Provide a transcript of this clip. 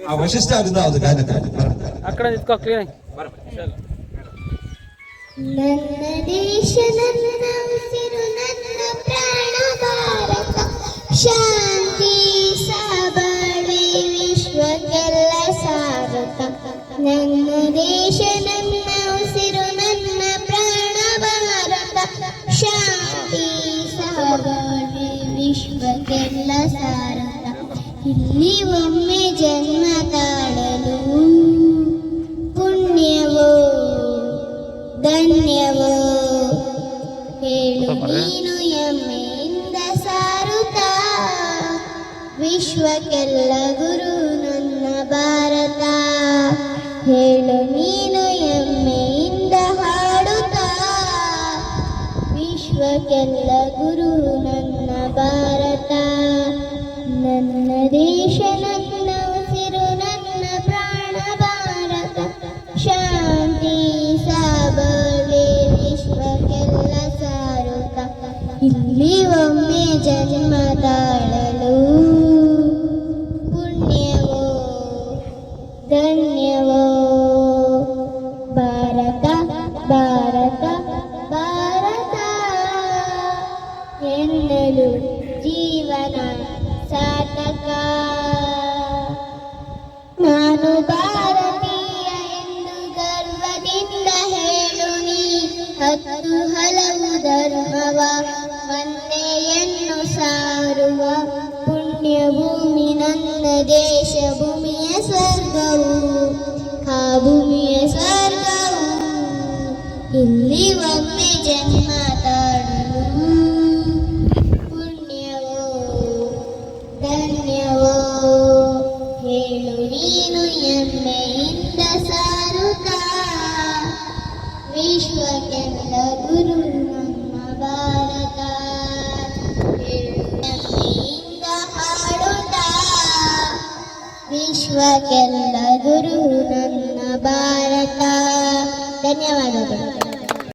ಆ ವೈಶಿಷ್ಟ್ಯ ಅವರಿಂದ ಅದು ಗಾಯನಕಾರಿ ಆ ಕಡೆ ನಿಂತ್ಕೋ ಕ್ಲೀನ್. ನನ್ನ ದೇಶ ನನ್ನ ಉಸಿರು ನನ್ನ ಪ್ರಾಣ ಭಾರತ ಶಾಂತಿ ಸಬಾಳ್ವೆ ವಿಶ್ವಕ್ಕೆಲ್ಲ ಸಾರತ. ನನ್ನ ದೇಶ ನನ್ನ ಉಸಿರು ನನ್ನ ಪ್ರಾಣ ಭಾರತ ಶಾಂತಿ ಸಬಾಳ್ವೆ ವಿಶ್ವಕ್ಕೆಲ್ಲ ಸಾರತ. ಇಲ್ಲಿ ಒಮ್ಮೆ ಜನ್ಮ ತಾಳಲು ಪುಣ್ಯವೋ ಧನ್ಯವೋ ಹೇಳು ನೀನು ಹೆಮ್ಮೆಯಿಂದ ಸಾರುತ್ತ. ವಿಶ್ವಕ್ಕೆಲ್ಲ ಗುರು ನನ್ನ ಭಾರತ ಹೇಳು ನೀನು ಹೆಮ್ಮೆಯಿಂದ ಹಾಡುತ್ತ. ವಿಶ್ವಕ್ಕೆಲ್ಲ ಗುರು ನನ್ನ ಭಾರತ. ನನ್ನ ದೇಶ ನನ್ನ ಉಸಿರು ನನ್ನ ಪ್ರಾಣ ಭಾರತ ಶಾಂತಿ ಸಬಾಳ್ವೆ ವಿಶ್ವಕ್ಕೆಲ್ಲ ಸಾರುತ್ತ. ಇಲ್ಲಿ ಒಮ್ಮೆ ಜನ್ಮ ತಾಳಲು ಪುಣ್ಯವೋ ಧನ್ಯವೋ ಭಾರತ ಭಾರತ ಭಾರತ ಎನ್ನಲು ಜೀವನ ಸಾರ್ಥಕ. ನಾನು ಭಾರತೀಯ ಎಂದು ಗರ್ವದಿಂದ ಹೇಳು ನೀ. ಹತ್ತು ಹಲವು ಧರ್ಮವ ಒಂದೆಯನ್ನು ಸಾರುವ ಪುಣ್ಯ ಭೂಮಿ ನನ್ನ ದೇಶ ಭೂಮಿಯ ಸ್ವರ್ಗವು ಆ ಭೂಮಿಯ ಸ್ವರ್ಗವು. ಇಲ್ಲಿ ಒಮ್ಮೆ ಜನ್ಮ ತಾಳಲು ಪುಣ್ಯವೋ ಧನ್ಯವೋ ಹೇಳು ನೀನು ಹೆಮ್ಮೆಯಿಂದ ಸಾರುತ್ತ. ವಿಶ್ವಕ್ಕೆಲ್ಲ ಗುರು ನಮ್ಮ ಭಾರತ ಹೇಳು ಹೆಮ್ಮೆಯಿಂದ ಹಾಡುತ್ತ. ವಿಶ್ವಕ್ಕೆಲ್ಲ ಗುರು ನನ್ನ ಭಾರತ. ಧನ್ಯವಾದಗಳು.